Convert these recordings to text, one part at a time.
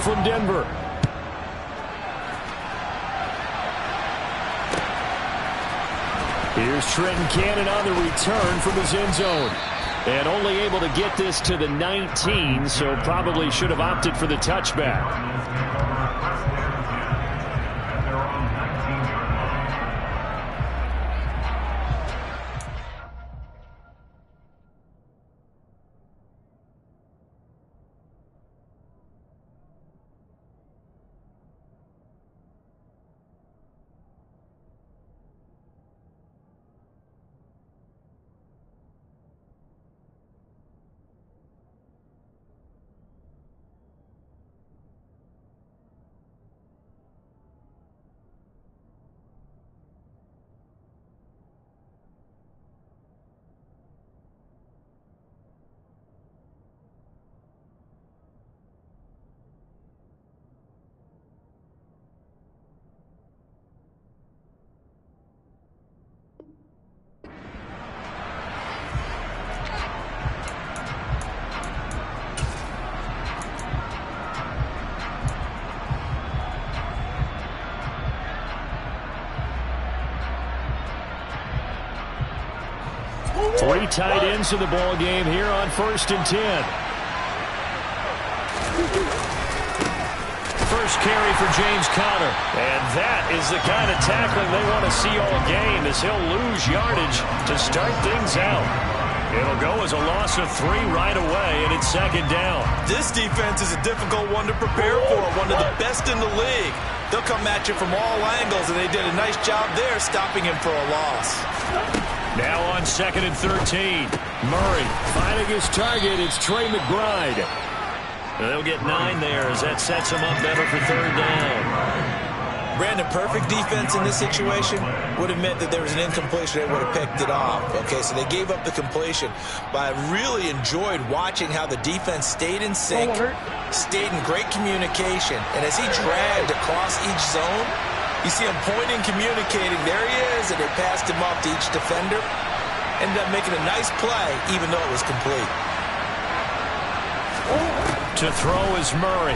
from Denver. Here's Trenton Cannon on the return from his end zone. And only able to get this to the 19, so probably should have opted for the touchback. Three tight ends in the ball game here on 1st and 10. First carry for James Conner. And that is the kind of tackling they want to see all game, as he'll lose yardage to start things out. It'll go as a loss of 3 right away, and it's 2nd down. This defense is a difficult one to prepare for, one of the best in the league. They'll come at you from all angles, and they did a nice job there stopping him for a loss. Now on 2nd and 13. Murray finding his target. It's Trey McBride. They'll get 9 there as that sets him up better for 3rd down. Brandon, perfect defense in this situation would have meant that there was an incompletion. They would have picked it off. Okay, so they gave up the completion. But I really enjoyed watching how the defense stayed in sync, stayed in great communication. And as he dragged across each zone, you see him pointing, communicating. There he is, and they passed him up to each defender. Ended up making a nice play, even though it was complete. To throw is Murray.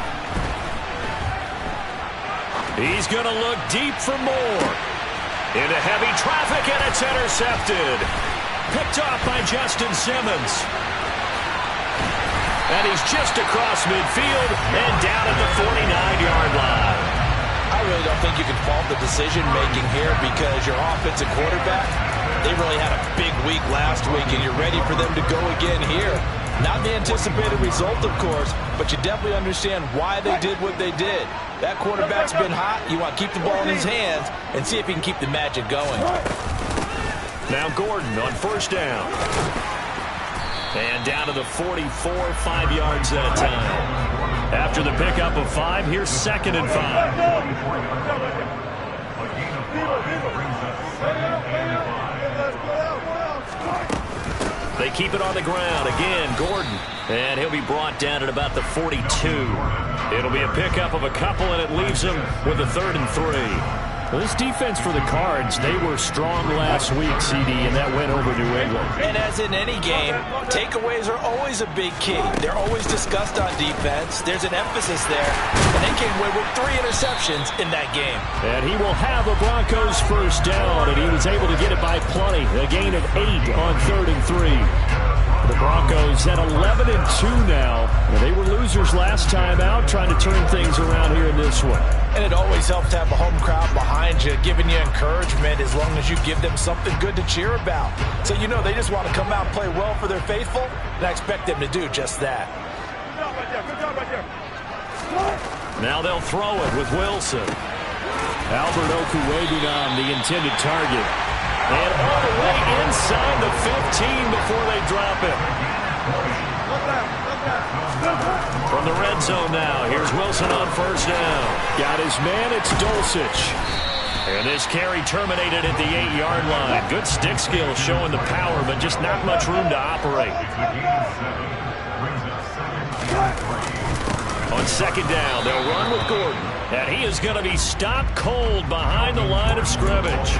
He's going to look deep for more. Into heavy traffic, and it's intercepted. Picked off by Justin Simmons. And he's just across midfield and down at the 49-yard line. I really don't think you can fault the decision-making here, because your offensive quarterback, they really had a big week last week, and you're ready for them to go again here. Not the anticipated result, of course, but you definitely understand why they did what they did. That quarterback's been hot. You want to keep the ball in his hands and see if he can keep the magic going. Now Gordon on 1st down. And down to the 44, 5 yards that time. After the pickup of 5, here's 2nd and 5. They keep it on the ground. Again, Gordon. And he'll be brought down at about the 42. It'll be a pickup of a couple, and it leaves him with a 3rd and 3. Well, this defense for the Cards, they were strong last week, CD, and that went over New England. And as in any game, takeaways are always a big key. They're always discussed on defense. There's an emphasis there, and they came away with 3 interceptions in that game. And he will have a Broncos 1st down, and he was able to get it by plenty. A gain of 8 on 3rd and 3. The Broncos at 11-2 now. And they were losers last time out, trying to turn things around here in this one. And it always helps to have a home crowd behind you, giving you encouragement as long as you give them something good to cheer about. So you know they just want to come out and play well for their faithful, and I expect them to do just that. Good job right there. Now they'll throw it with Wilson. Albert Okuweguna, the intended target. And all the way inside the 15 before they drop it. From the red zone now, here's Wilson on 1st down. Got his man, it's Dulcich. And this carry terminated at the 8-yard line. Good stick skill showing the power, but just not much room to operate. On 2nd down, they'll run with Gordon. And he is going to be stopped cold behind the line of scrimmage.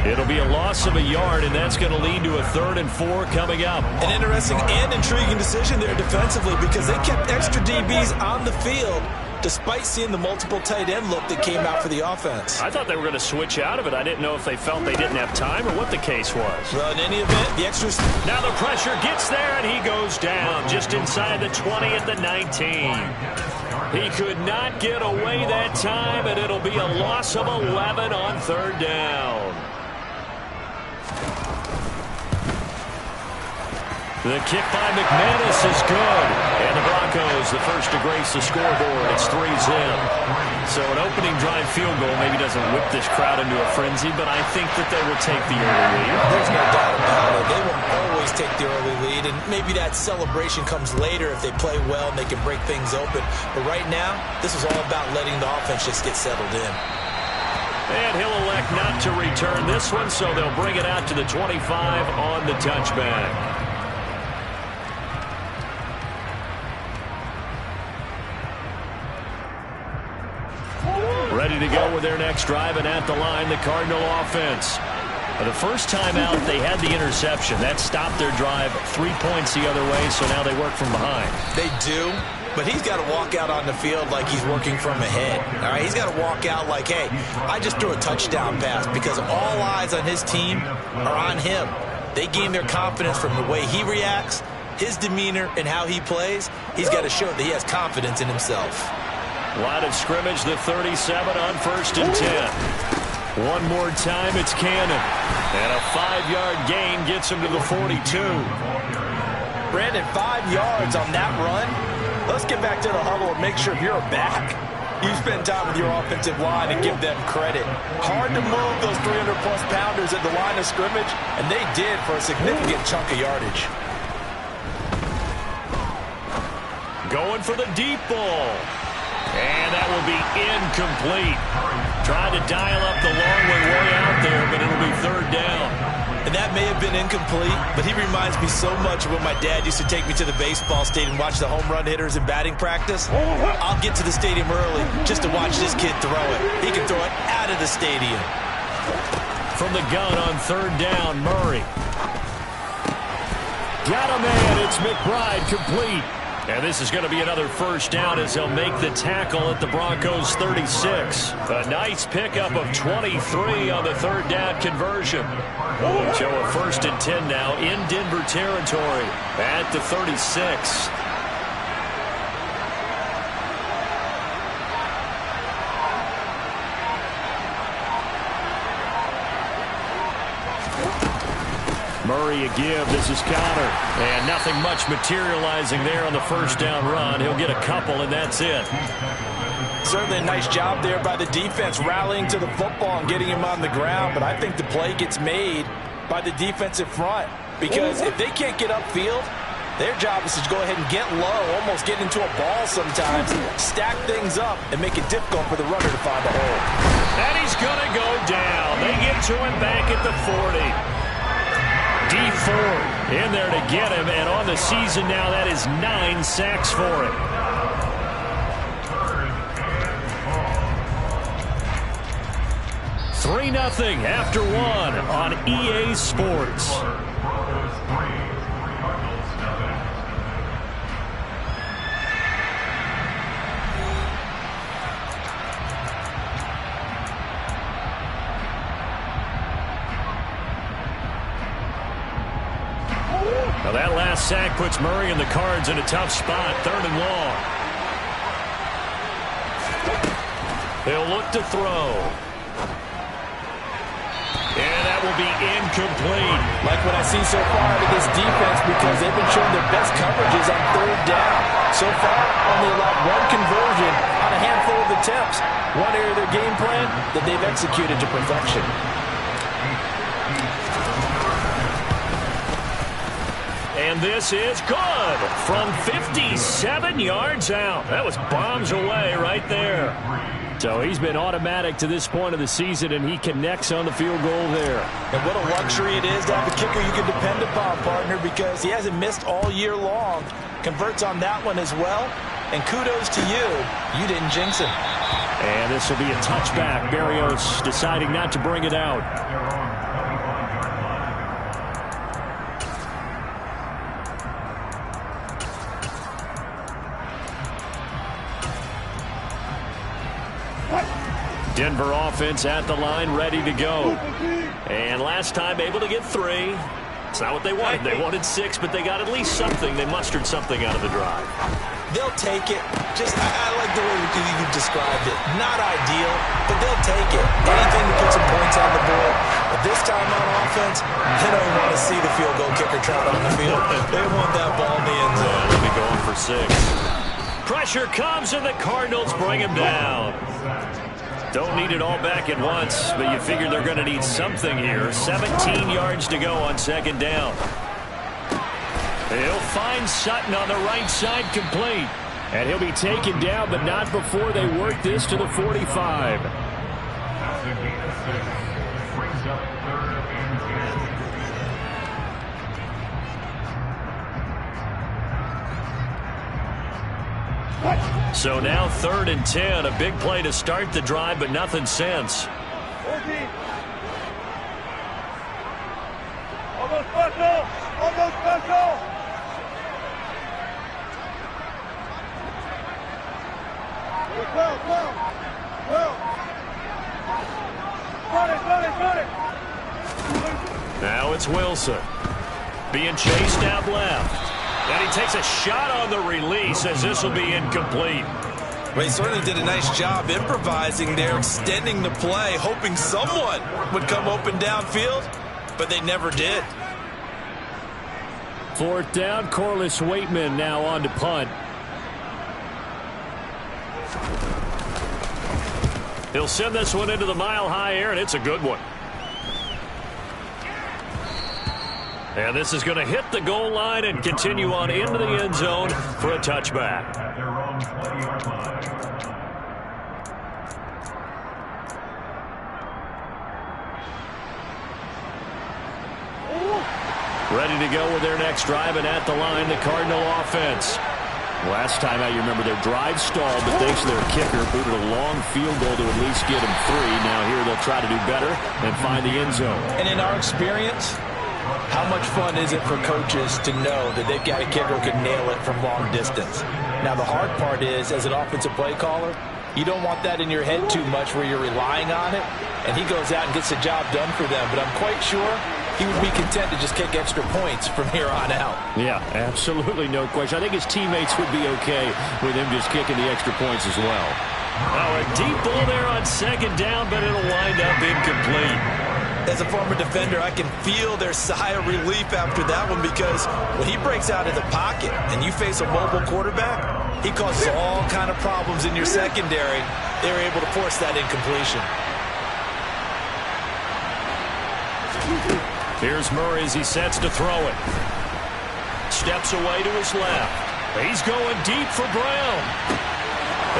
It'll be a loss of a yard, and that's going to lead to a 3rd and 4 coming up. An interesting and intriguing decision there defensively, because they kept extra DBs on the field despite seeing the multiple tight end look that came out for the offense. I thought they were going to switch out of it. I didn't know if they felt they didn't have time or what the case was. Well, in any event, the extra... Now the pressure gets there, and he goes down just inside the 20 at the 19. He could not get away that time, and it'll be a loss of 11 on third down. The kick by McManus is good. And the Broncos, the first to grace the scoreboard. It's 3 zip. So an opening drive field goal maybe doesn't whip this crowd into a frenzy, but I think that they will take the early lead. There's no doubt about it. They will always take the early lead, and maybe that celebration comes later if they play well and they can break things open. But right now, this is all about letting the offense just get settled in. And he'll elect not to return this one, so they'll bring it out to the 25 on the touchback. Ready to go with their next drive, and at the line, the Cardinal offense. The first time out, they had the interception. That stopped their drive 3 points the other way, so now they work from behind. They do, but he's got to walk out on the field like he's working from ahead. All right, he's got to walk out like, hey, I just threw a touchdown pass, because all eyes on his team are on him. They gain their confidence from the way he reacts, his demeanor, and how he plays. He's got to show that he has confidence in himself. Line of scrimmage, the 37 on 1st and 10. One more time, it's Cannon. And a 5-yard gain gets him to the 42. Brandon, 5 yards on that run. Let's get back to the huddle and make sure you're back. You spend time with your offensive line and give them credit. Hard to move those 300-plus pounders at the line of scrimmage, and they did for a significant chunk of yardage. Going for the deep ball. And that will be incomplete. Trying to dial up the long way out there, but it'll be third down. And that may have been incomplete, but he reminds me so much of when my dad used to take me to the baseball stadium and watch the home run hitters in batting practice. I'll get to the stadium early just to watch this kid throw it. He can throw it out of the stadium. From the gun on third down, Murray. Got a man. It's McBride complete. And this is going to be another first down as they'll make the tackle at the Broncos 36. A nice pickup of 23 on the third down conversion. So a 1st and 10 now in Denver territory at the 36. Murray a give. This is Connor. And nothing much materializing there on the first down run. He'll get a couple, and that's it. Certainly a nice job there by the defense rallying to the football and getting him on the ground. But I think the play gets made by the defensive front. Because if they can't get upfield, their job is to go ahead and get low, almost get into a ball sometimes, stack things up, and make it difficult for the runner to find a hole. And he's going to go down. They get to him back at the 40. D Ford in there to get him, and on the season now, that is 9 sacks for him. Three 3-0 after one on EA Sports. Now that last sack puts Murray and the Cards in a tough spot, 3rd and long. They'll look to throw. And that will be incomplete. Like what I see so far out of this defense, because they've been showing their best coverages on 3rd down. So far, only allowed one conversion on a handful of attempts. One area of their game plan that they've executed to perfection. And this is good from 57 yards out. That was bombs away right there. So he's been automatic to this point of the season, and he connects on the field goal there. And what a luxury it is to have a kicker you can depend upon, partner, because he hasn't missed all year long. Converts on that one as well. And kudos to you. You didn't jinx him. And this will be a touchback. Berrios deciding not to bring it out. Denver offense at the line, ready to go. And last time able to get 3. It's not what they wanted. They wanted 6, but they got at least something. They mustered something out of the drive. They'll take it. I like the way you described it. Not ideal, but they'll take it. Anything to put some points on the board. But this time on offense, they don't want to see the field goal kicker trot on the field. They want that ball in the end zone. They'll be going for 6. Pressure comes, and the Cardinals bring him down. Don't need it all back at once, but you figure they're going to need something here. 17 yards to go on 2nd down. He'll find Sutton on the right side, complete. And he'll be taken down, but not before they work this to the 45. So now 3rd and 10. A big play to start the drive, but nothing since. Almost special! Almost special! Now it's Wilson. Being chased out left. And he takes a shot on the release as this will be incomplete. Well, he certainly did a nice job improvising there, extending the play, hoping someone would come open downfield, but they never did. 4th down, Corliss Waitman now on to punt. He'll send this one into the mile-high air, and it's a good one. And this is going to hit the goal line and continue on into the end zone for a touchback. Ready to go with their next drive, and at the line, the Cardinal offense. Last time out, you remember their drive stalled, but thanks to their kicker, booted a long field goal to at least get them 3. Now here they'll try to do better and find the end zone. And in our experience, how much fun is it for coaches to know that they've got a kicker who can nail it from long distance? Now, the hard part is, as an offensive play caller, you don't want that in your head too much where you're relying on it, and he goes out and gets the job done for them. But I'm quite sure he would be content to just kick extra points from here on out. Yeah, absolutely no question. I think his teammates would be okay with him just kicking the extra points as well. Oh, a deep ball there on 2nd down, but it'll wind up incomplete. As a former defender, I can feel their sigh of relief after that one, because when he breaks out of the pocket and you face a mobile quarterback, he causes all kind of problems in your secondary. They were able to force that incompletion. Here's Murray as he sets to throw it. Steps away to his left. He's going deep for Brown.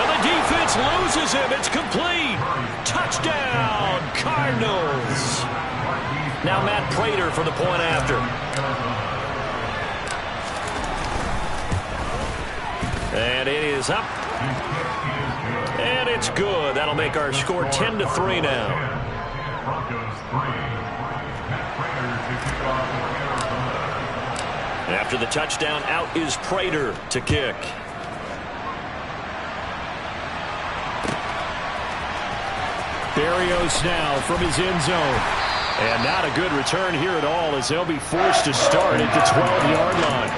And the defense loses him. It's complete. Touchdown, Cardinals. Now Matt Prater for the point after. And it is up. And it's good. That'll make our score 10-3 now. After the touchdown, out is Prater to kick. Barrios now from his end zone. And not a good return here at all, as they'll be forced to start at the 12-yard line.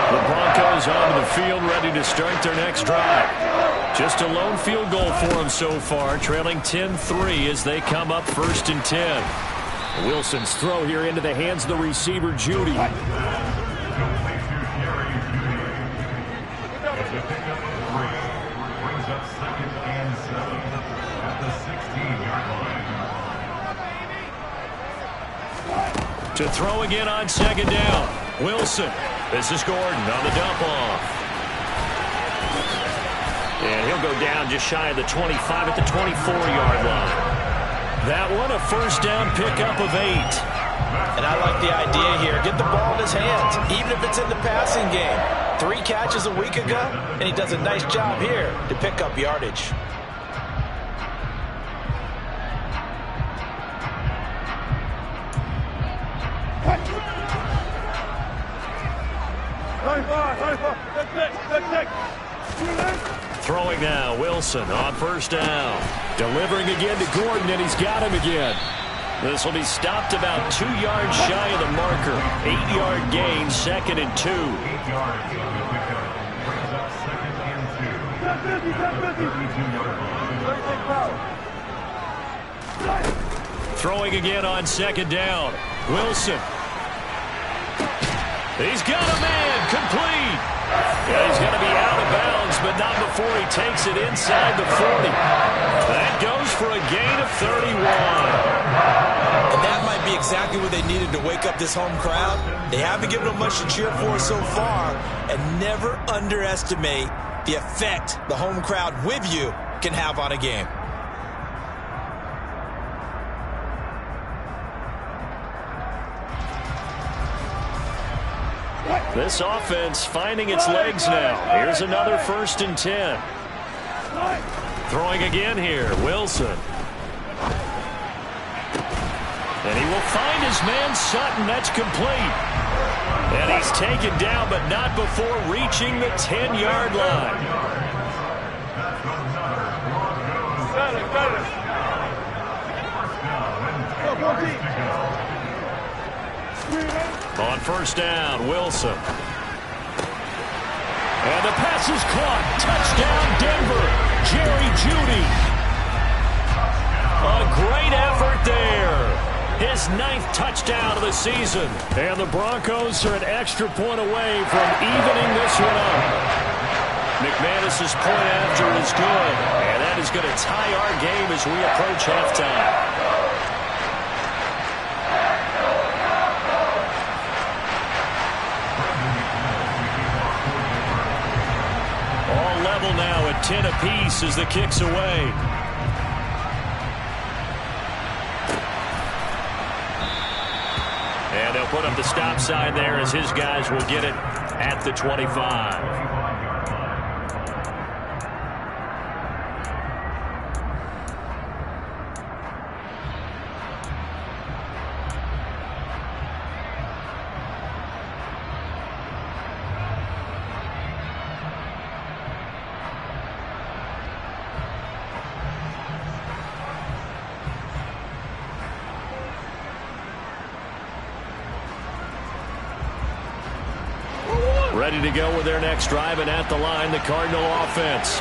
The Broncos onto the field, ready to start their next drive. Just a lone field goal for them so far, trailing 10-3 as they come up 1st and 10. Wilson's throw here into the hands of the receiver, Judy. To throw again on 2nd down. Wilson. This is Gordon on the dump off. And he'll go down just shy of the 25 at the 24-yard line. That one a 1st down pickup of 8. And I like the idea here. Get the ball in his hands, even if it's in the passing game. 3 catches a week ago, and he does a nice job here to pick up yardage. Throwing now, Wilson on first down. Delivering again to Gordon, and he's got him again. This will be stopped about 2 yards shy of the marker. 8-yard gain, 2nd and 2. 8 yards on the pickup. Brings up 2nd and 2. Throwing again on 2nd down. Wilson. He's got a man, complete. Yeah, he's going to be out of bounds, but not before he takes it inside the 40. That goes for a gain of 31. And that might be exactly what they needed to wake up this home crowd. They haven't given them much to cheer for so far, and never underestimate the effect the home crowd with you can have on a game. This offense finding its legs now. Here's another 1st and 10. Throwing again here, Wilson. And he will find his man Sutton. That's complete. And he's taken down, but not before reaching the 10-yard line. On first down, Wilson. And the pass is caught. Touchdown, Denver. Jerry Jeudy. A great effort there. His 9th touchdown of the season. And the Broncos are an extra point away from evening this one up. McManus's point after is good. And that is going to tie our game as we approach halftime. Level now at 10 apiece as the kick's away. And they'll put up the stop sign there as his guys will get it at the 25. Ready to go with their next drive, and at the line, the Cardinal offense.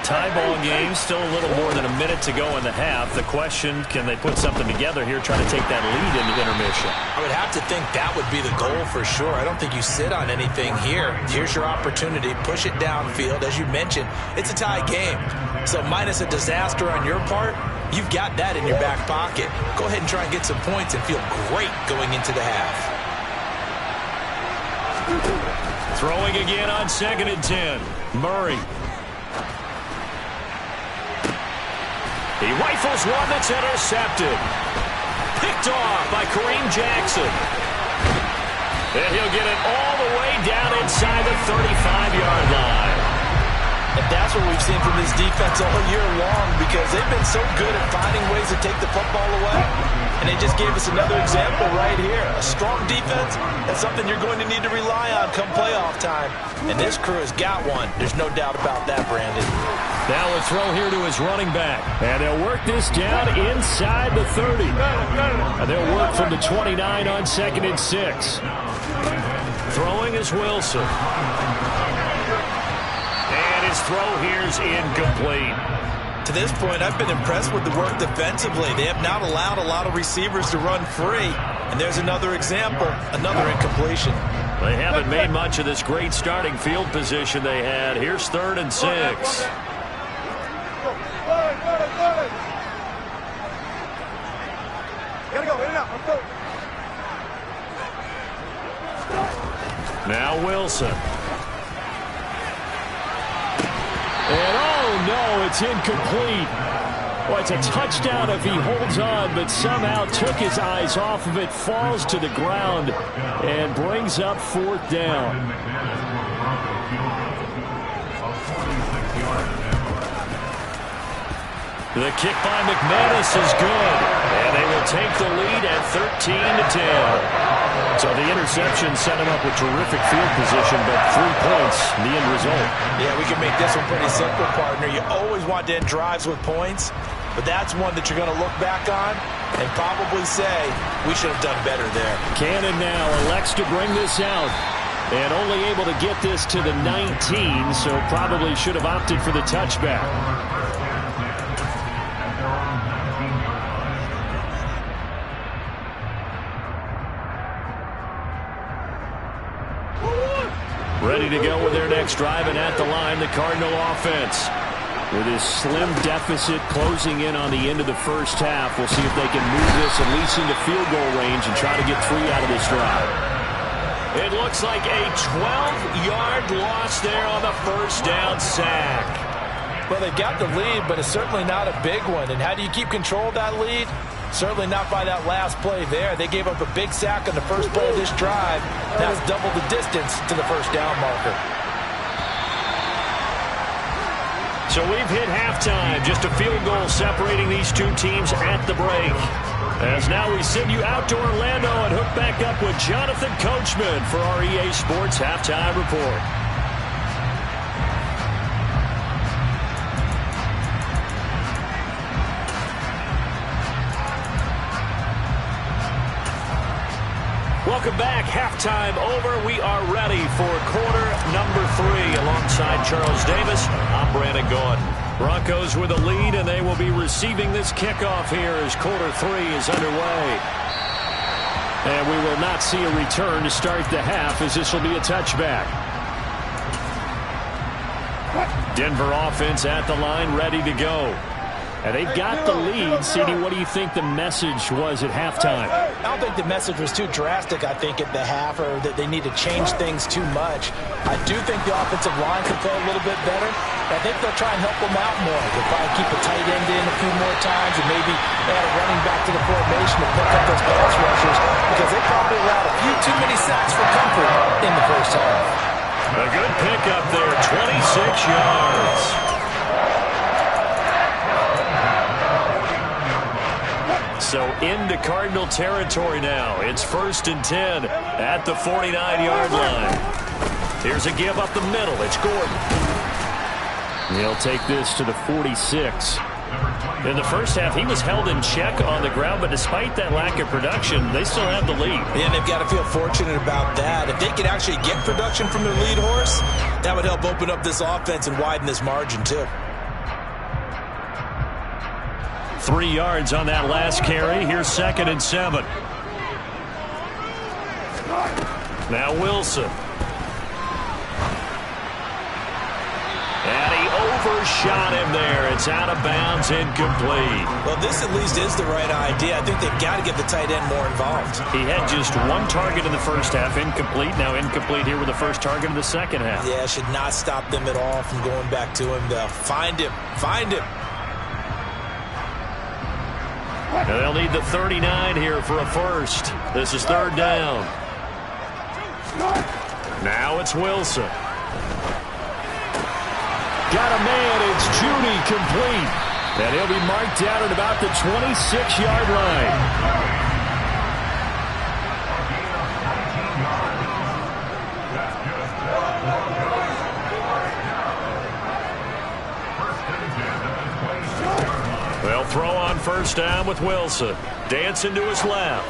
Tie ball game, still a little more than a minute to go in the half. The question, can they put something together here, trying to take that lead into intermission? I would have to think that would be the goal for sure. I don't think you sit on anything here. Here's your opportunity. Push it downfield. As you mentioned, it's a tie game. So minus a disaster on your part, you've got that in your back pocket. Go ahead and try and get some points and feel great going into the half. Throwing again on 2nd and 10. Murray. He rifles one that's intercepted. Picked off by Kareem Jackson. And he'll get it all the way down inside the 35-yard line. And that's what we've seen from this defense all year long, because they've been so good at finding ways to take the football away. And they just gave us another example right here. A strong defense, that's something you're going to need to rely on come playoff time. And this crew has got one. There's no doubt about that, Brandon. Now a throw here to his running back. And they'll work this down inside the 30. And they'll work from the 29 on 2nd and 6. Throwing is Wilson. And his throw here's incomplete. To this point, I've been impressed with the work defensively. They have not allowed a lot of receivers to run free. And there's another example, another incompletion. They haven't made much of this great starting field position they had. Here's 3rd and 6. Now Wilson. And oh no, it's incomplete. Well, it's a touchdown if he holds on, but somehow took his eyes off of it, falls to the ground, and brings up 4th down. The kick by McManus is good, and they will take the lead at 13-10. So the interception set him up with terrific field position, but 3 points, the end result. Yeah, we can make this one pretty simple, partner. You always want to end drives with points, but that's one that you're going to look back on and probably say, we should have done better there. Cannon now elects to bring this out. And only able to get this to the 19, so probably should have opted for the touchback. Ready to go with their next drive, and at the line, the Cardinal offense. With his slim deficit closing in on the end of the first half, we'll see if they can move this at least into field goal range and try to get 3 out of this drive. It looks like a 12-yard loss there on the first down sack. Well, they got the lead, but it's certainly not a big one. And how do you keep control of that lead? Certainly not by that last play there. They gave up a big sack on the first play of this drive. That's double the distance to the first down marker. So we've hit halftime. Just a field goal separating these two teams at the break. As now we send you out to Orlando and hook back up with Jonathan Coachman for our EA Sports Halftime Report. Welcome back. Halftime over. We are ready for quarter number 3 alongside Charles Davis. I'm Brandon Gordon. Broncos with a lead, and they will be receiving this kickoff here as quarter 3 is underway. And we will not see a return to start the half, as this will be a touchback. Denver offense at the line, ready to go. And they've got the lead. CD, what do you think the message was at halftime? I don't think the message was too drastic, I think, at the half, or that they need to change things too much. I do think the offensive line can play a little bit better. I think they'll try and help them out more. They'll probably keep a tight end in a few more times and maybe add a running back to the formation to pick up those pass rushers, because they probably allowed a few too many sacks for comfort in the first half. A good pickup there, 26 yards. So into Cardinal territory now. It's 1st and 10 at the 49-yard line. Here's a give up the middle. It's Gordon. He'll take this to the 46. In the first half, he was held in check on the ground, but despite that lack of production, they still have the lead. Yeah, and they've got to feel fortunate about that. If they could actually get production from their lead horse, that would help open up this offense and widen this margin too. 3 yards on that last carry. Here's 2nd and 7. Now Wilson. And he overshot him there. It's out of bounds, incomplete. Well, this at least is the right idea. I think they've got to get the tight end more involved. He had just 1 target in the first half, incomplete. Now incomplete here with the first target in the second half. Yeah, should not stop them at all from going back to him. They'll find him. Find him. And they'll need the 39 here for a first. This is 3rd down. Now it's Wilson. Got a man. It's Judy, complete. And he'll be marked down at about the 26-yard line. They'll throw on 1st down with Wilson. Dancing to his left.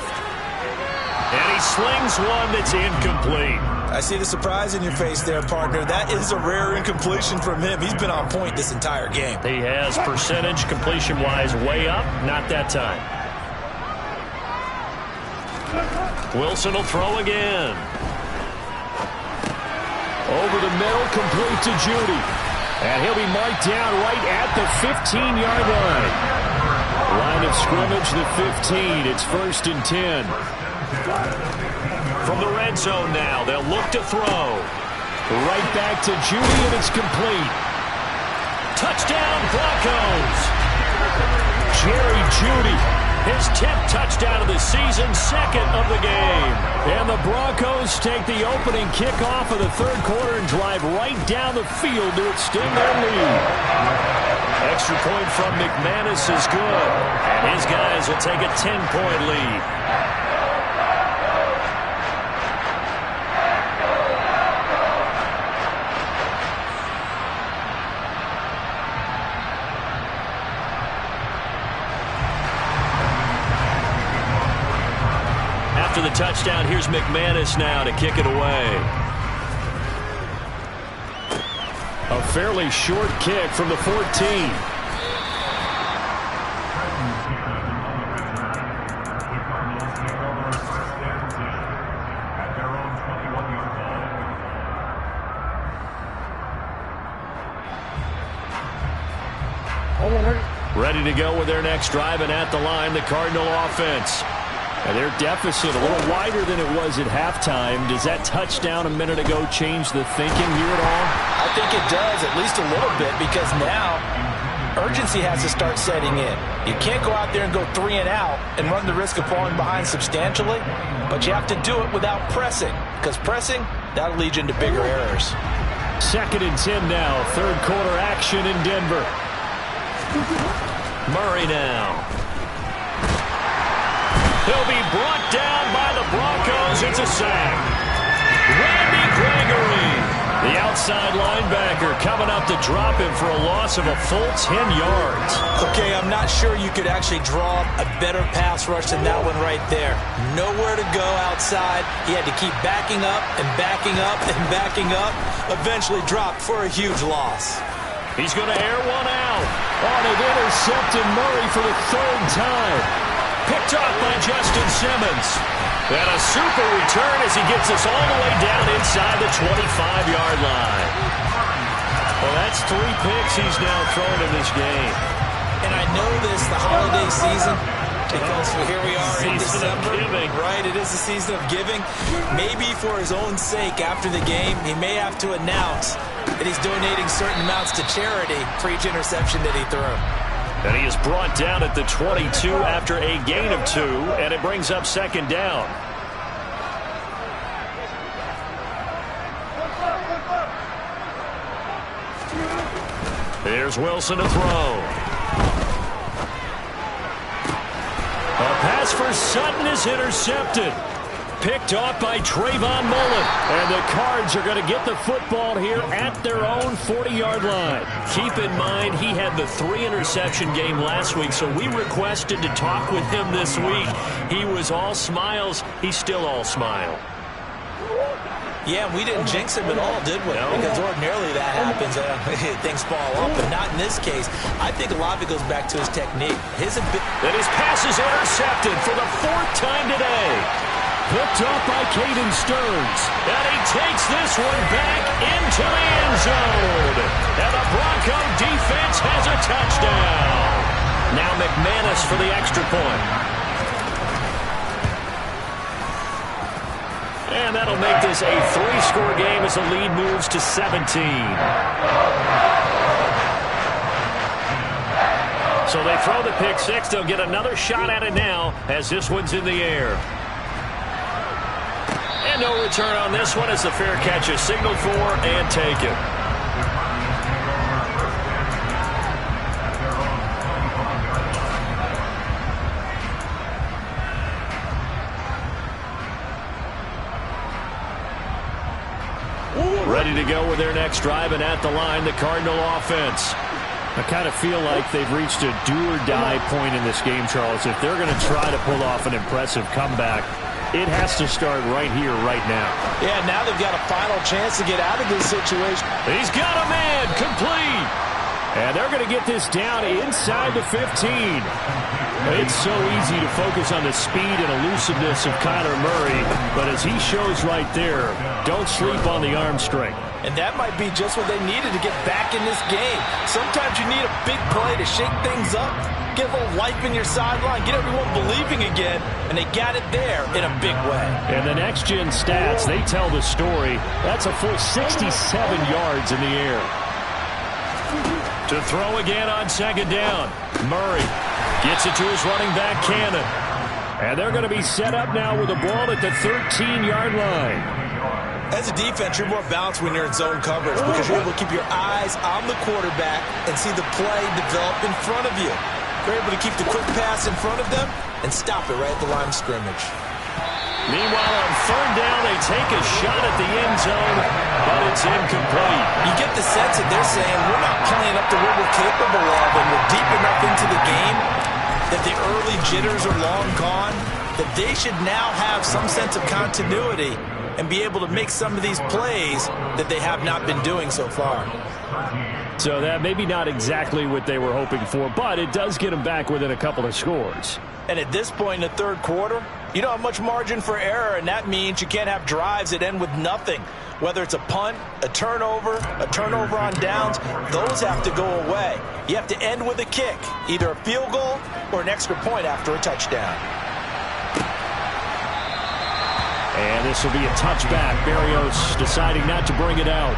And he slings one that's incomplete. I see the surprise in your face there, partner. That is a rare incompletion from him. He's been on point this entire game. He has percentage completion-wise way up. Not that time. Wilson will throw again. Over the middle, complete to Judy. And he'll be marked down right at the 15-yard line. Line of scrimmage, the 15. It's 1st and 10. From the red zone now, they'll look to throw. Right back to Judy, and it's complete. Touchdown, Broncos. Jerry Judy, his 10th touchdown of the season, 2nd of the game. And the Broncos take the opening kickoff of the 3rd quarter and drive right down the field to extend their lead. extra point from McManus is good. And his guys will take a 10-point lead. After the touchdown, here's McManus now to kick it away. A fairly short kick from the 14. Ready to go with their next drive, and at the line, the Cardinal offense. And their deficit a little wider than it was at halftime. Does that touchdown a minute ago change the thinking here at all? I think it does, at least a little bit, because now urgency has to start setting in. You can't go out there and go 3 and out and run the risk of falling behind substantially, but you have to do it without pressing, because pressing, that'll lead you into bigger errors. 2nd and 10 now. Third quarter action in Denver. Murray now. He'll be brought down by the Broncos. It's a sack. Randy Gregory, the outside linebacker, coming up to drop him for a loss of a full 10 yards. Okay, I'm not sure you could actually draw a better pass rush than that one right there. Nowhere to go outside. He had to keep backing up and backing up and backing up. Eventually dropped for a huge loss. He's going to air one out. On an intercepted Murray for the 3rd time. Picked off by Justin Simmons. And a super return as he gets us all the way down inside the 25-yard line. Well, that's 3 picks he's now thrown in this game. And I know this, the holiday season, because here we are in December. Right, it is the season of giving. Maybe for his own sake after the game, he may have to announce that he's donating certain amounts to charity for each interception that he threw. And he is brought down at the 22 after a gain of 2, and it brings up 2nd down. Here's Wilson to throw. A pass for Sutton is intercepted. Picked off by Trayvon Mullen. And the Cards are going to get the football here at their own 40-yard line. Keep in mind, he had the 3-interception game last week, so we requested to talk with him this week. He was all smiles. He's still all smile. Yeah, we didn't jinx him at all, did we? No. Because ordinarily that happens. Things fall off, but not in this case. I think a lot of it goes back to his technique. And his pass is intercepted for the 4th time today. Picked up by Caden Stearns. And he takes this one back into the end zone. And the Bronco defense has a touchdown. Now McManus for the extra point. And that'll make this a 3-score game as the lead moves to 17. So they throw the pick 6. They'll get another shot at it now as this one's in the air. And no return on this one as the fair catch is signaled for and taken. Ready to go with their next drive, and at the line, the Cardinal offense. I kind of feel like they've reached a do-or-die point in this game, Charles. If they're going to try to pull off an impressive comeback, it has to start right here, right now. Yeah, now they've got a final chance to get out of this situation. He's got a man, complete. And they're going to get this down inside the 15. It's so easy to focus on the speed and elusiveness of Kyler Murray, but as he shows right there, don't sleep on the arm strength. And that might be just what they needed to get back in this game. Sometimes you need a big play to shake things up, get a little life in your sideline, get everyone believing again, and they got it there in a big way. And the next-gen stats, they tell the story. That's a full 67 yards in the air. To throw again on 2nd down. Murray gets it to his running back, Cannon. And they're going to be set up now with the ball at the 13-yard line. As a defense, you're more balanced when you're in zone coverage because you're able to keep your eyes on the quarterback and see the play develop in front of you. You're able to keep the quick pass in front of them and stop it right at the line of scrimmage. Meanwhile, on third down, they take a shot at the end zone, but it's incomplete. You get the sense that they're saying, we're not playing up to what we're capable of, and we're deep enough into the game that the early jitters are long gone, that they should now have some sense of continuity and be able to make some of these plays that they have not been doing so far. So that maybe not exactly what they were hoping for, but it does get them back within a couple of scores. And at this point in the third quarter, you don't have much margin for error, and that means you can't have drives that end with nothing. Whether it's a punt, a turnover on downs, those have to go away. You have to end with a kick, either a field goal or an extra point after a touchdown. And this will be a touchback. Berrios deciding not to bring it out.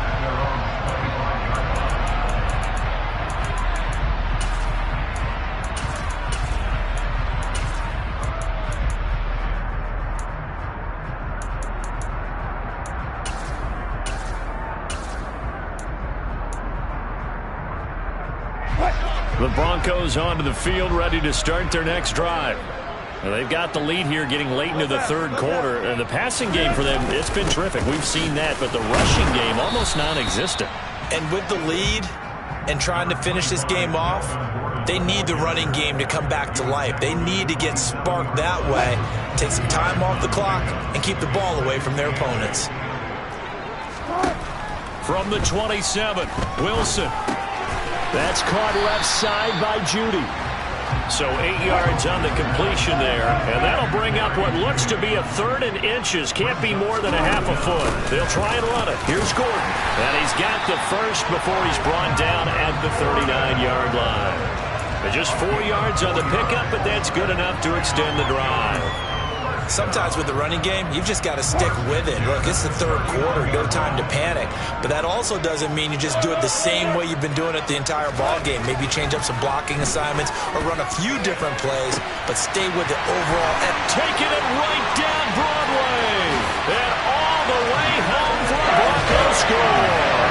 The Broncos onto the field, ready to start their next drive. Well, they've got the lead here getting late into the third quarter. And the passing game for them, it's been terrific. We've seen that, but the rushing game almost non-existent. And with the lead and trying to finish this game off, they need the running game to come back to life. They need to get sparked that way, take some time off the clock, and keep the ball away from their opponents. From the 27, Wilson. That's caught left side by Judy. So 8 yards on the completion there, and that'll bring up what looks to be a third and inches. Can't be more than a half a foot. They'll try and run it. Here's Gordon, and he's got the first before he's brought down at the 39-yard line. And just 4 yards on the pickup, but that's good enough to extend the drive. Sometimes with the running game, you've just got to stick with it. Look, it's the third quarter, no time to panic. But that also doesn't mean you just do it the same way you've been doing it the entire ball game. Maybe change up some blocking assignments or run a few different plays, but stay with it overall. And taking it right down Broadway. And all the way home for a Broncos score.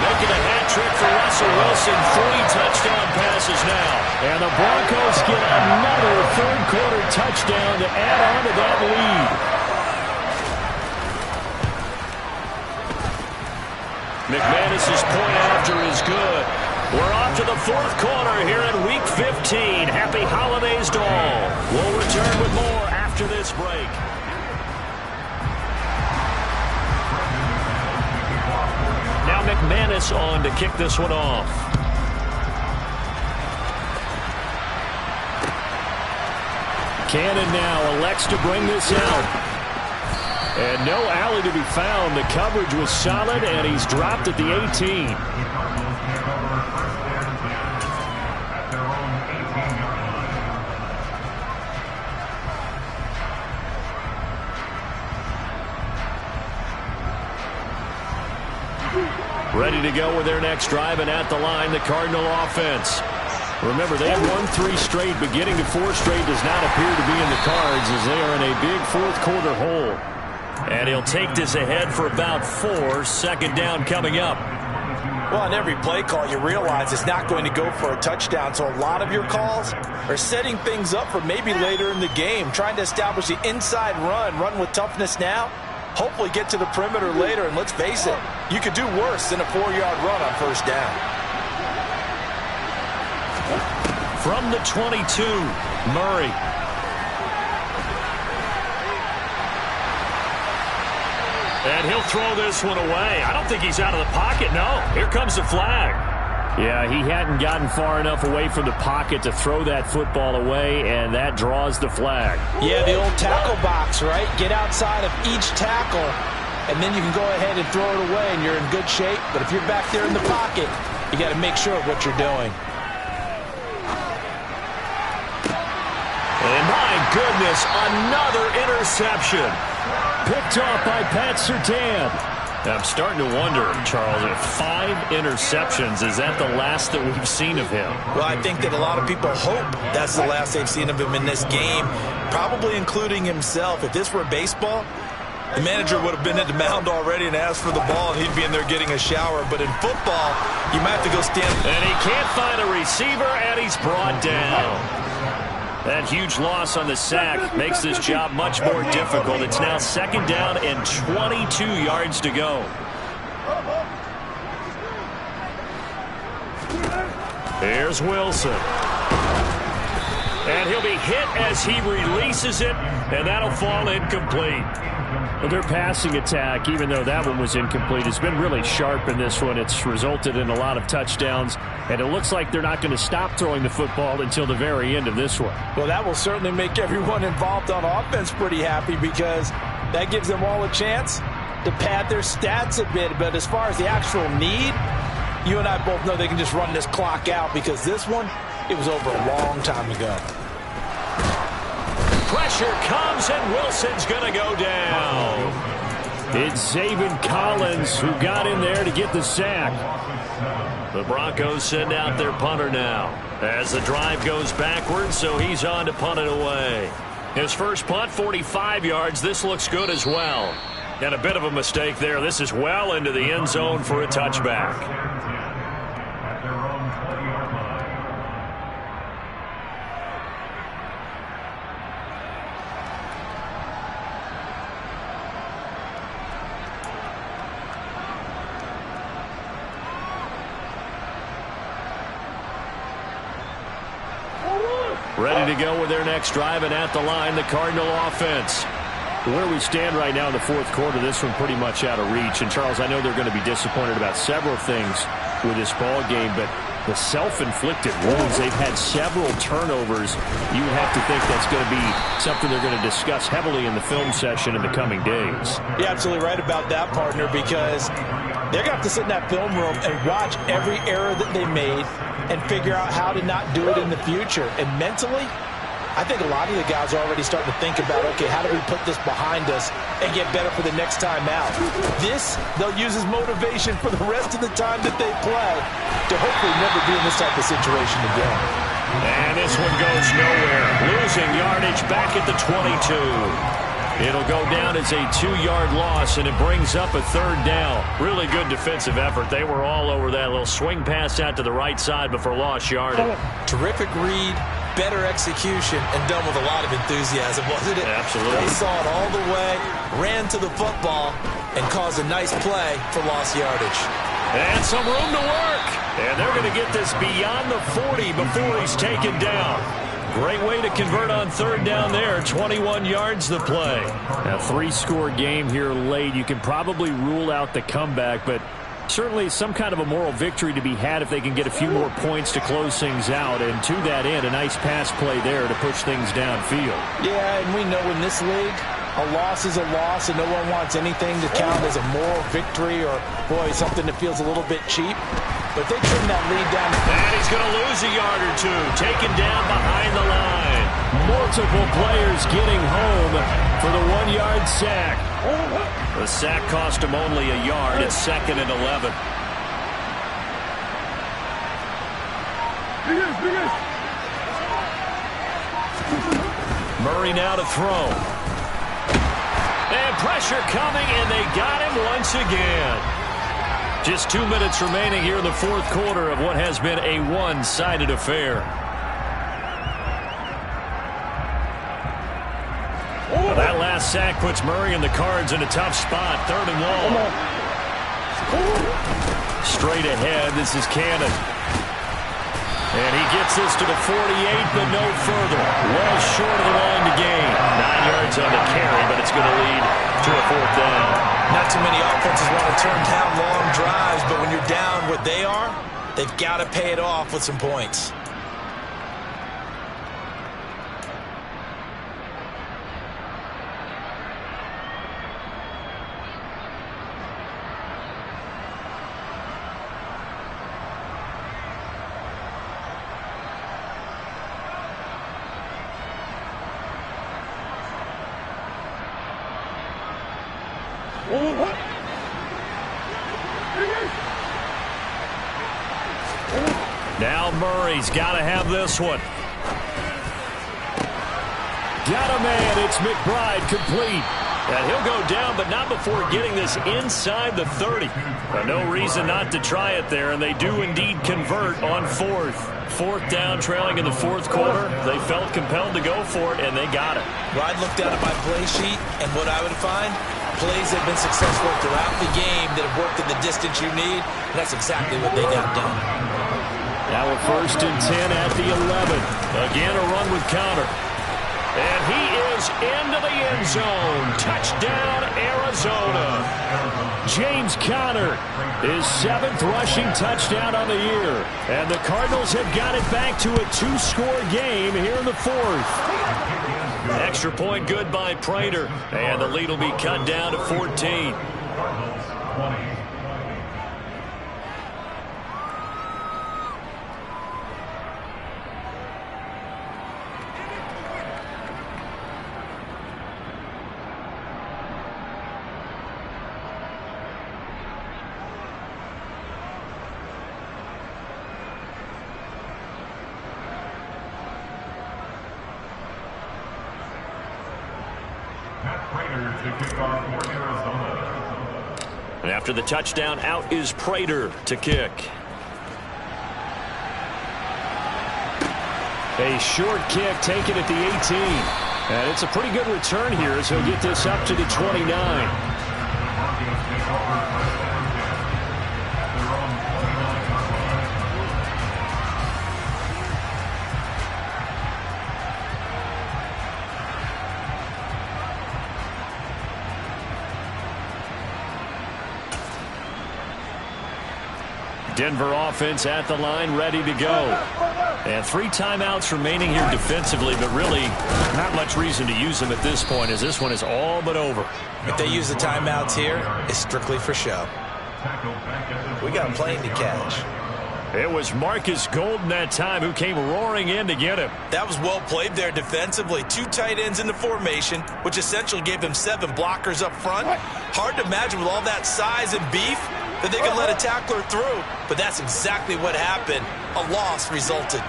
Making a hat trick for Russell Wilson. 3 touchdown passes now. And the Broncos get another third quarter touchdown to add on to that lead. McManus's point after is good. We're off to the fourth quarter here in Week 15. Happy holidays to all. We'll return with more after this break. Now McManus on to kick this one off. Cannon now elects to bring this out. And no alley to be found. The coverage was solid, and he's dropped at the 18. Ready to go with their next drive, and at the line, the Cardinal offense. Remember, they have won 3 straight, but getting to 4 straight does not appear to be in the cards as they are in a big fourth quarter hole. And he'll take this ahead for about 4. Second down coming up. Well, on every play call, you realize it's not going to go for a touchdown, so a lot of your calls are setting things up for maybe later in the game, trying to establish the inside run with toughness now. Hopefully get to the perimeter later, and let's face it, you could do worse than a 4-yard run on first down. From the 22, Murray. And he'll throw this one away. I don't think he's out of the pocket, no. Here comes the flag. Yeah, he hadn't gotten far enough away from the pocket to throw that football away, and that draws the flag. Yeah, the old tackle box, right? Get outside of each tackle, and then you can go ahead and throw it away, and you're in good shape. But if you're back there in the pocket, you got to make sure of what you're doing. And my goodness, another interception. Picked off by Pat Surtain. I'm starting to wonder, Charles, if 5 interceptions, is that the last that we've seen of him? Well, I think that a lot of people hope that's the last they've seen of him in this game, probably including himself. If this were baseball, the manager would have been at the mound already and asked for the ball, and he'd be in there getting a shower. But in football, you might have to go stand. And he can't find a receiver, and he's brought down. That huge loss on the sack makes this job much more difficult. It's now 2nd down and 22 yards to go. Here's Wilson. And he'll be hit as he releases it, and that'll fall incomplete. Well, their passing attack, even though that one was incomplete, has been really sharp in this one. It's resulted in a lot of touchdowns, and it looks like they're not going to stop throwing the football until the very end of this one. Well, that will certainly make everyone involved on offense pretty happy, because that gives them all a chance to pad their stats a bit. But as far as the actual need, you and I both know they can just run this clock out, because this one, it was over a long time ago. Pressure comes, and Wilson's going to go down. It's Zaven Collins who got in there to get the sack. The Broncos send out their punter now as the drive goes backwards, so he's on to punt it away. His first punt, 45 yards. This looks good as well. And a bit of a mistake there. This is well into the end zone for a touchback. Ready to go with their next drive, and at the line, the Cardinal offense. Where we stand right now in the 4th quarter, this one pretty much out of reach. And, Charles, I know they're going to be disappointed about several things with this ball game, but the self-inflicted wounds, they've had several turnovers. You would have to think that's going to be something they're going to discuss heavily in the film session in the coming days. You're absolutely right about that, partner, because they're going to have to sit in that film room and watch every error that they made and figure out how to not do it in the future. And mentally, I think a lot of the guys are already starting to think about, okay, how do we put this behind us and get better for the next time out? This, they'll use as motivation for the rest of the time that they play to hopefully never be in this type of situation again. And this one goes nowhere. Losing yardage back at the 22. It'll go down as a 2-yard loss, and it brings up a 3rd down. Really good defensive effort. They were all over that little swing pass out to the right side before lost yardage. Terrific read, better execution, and done with a lot of enthusiasm, wasn't it? Absolutely. They saw it all the way, ran to the football, and caused a nice play for lost yardage. And some room to work. And they're going to get this beyond the 40 before he's taken down. Great way to convert on 3rd down there. 21 yards the play. A 3-score game here late. You can probably rule out the comeback, but certainly some kind of a moral victory to be had if they can get a few more points to close things out. And to that end, a nice pass play there to push things downfield. Yeah, and we know in this league, a loss is a loss, and no one wants anything to count as a moral victory or, boy, something that feels a little bit cheap. But they trim that lead down. And he's going to lose a yard or two. Taken down behind the line. Multiple players getting home for the 1-yard sack. The sack cost him only a yard. It's 2nd and 11. Murray now to throw. And pressure coming, and they got him once again. Just 2 minutes remaining here in the 4th quarter of what has been a one-sided affair. Well, that last sack puts Murray and the Cards in a tough spot. 3rd and long. Straight ahead, this is Cannon. And he gets this to the 48, but no further. Well short of the line to gain. 9 yards on the carry, but it's going to lead to a 4th down. Not too many offenses want to turn down long drives, but when you're down what they are, they've got to pay it off with some points. Now Murray's got to have this one. Got a man. It's McBride complete. And he'll go down, but not before getting this inside the 30. No reason not to try it there, and they do indeed convert on fourth. Fourth down, trailing in the fourth quarter. They felt compelled to go for it, and they got it. Well, I'd look down at my play sheet, and what I would find, plays that have been successful throughout the game that have worked in the distance you need, and that's exactly what they got done. Now a 1st and 10 at the 11. Again, a run with Conner. And he is into the end zone. Touchdown, Arizona. James Conner, his 7th rushing touchdown on the year. And the Cardinals have got it back to a 2-score game here in the 4th. Extra point good by Prater. And the lead will be cut down to 14. And after the touchdown, out is Prater to kick. A short kick taken at the 18. And it's a pretty good return here as he'll get this up to the 29. Denver offense at the line, ready to go. And 3 timeouts remaining here defensively, but really not much reason to use them at this point as this one is all but over. If they use the timeouts here, it's strictly for show. We got a plane to catch. It was Marcus Golden that time who came roaring in to get him. That was well played there defensively. 2 tight ends in the formation, which essentially gave him 7 blockers up front. Hard to imagine with all that size and beef that they could let a tackler through, but that's exactly what happened. A loss resulted.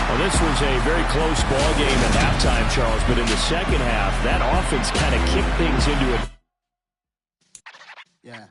Well, this was a very close ball game at halftime, Charles, but in the second half, that offense kind of kicked things into it. Yeah.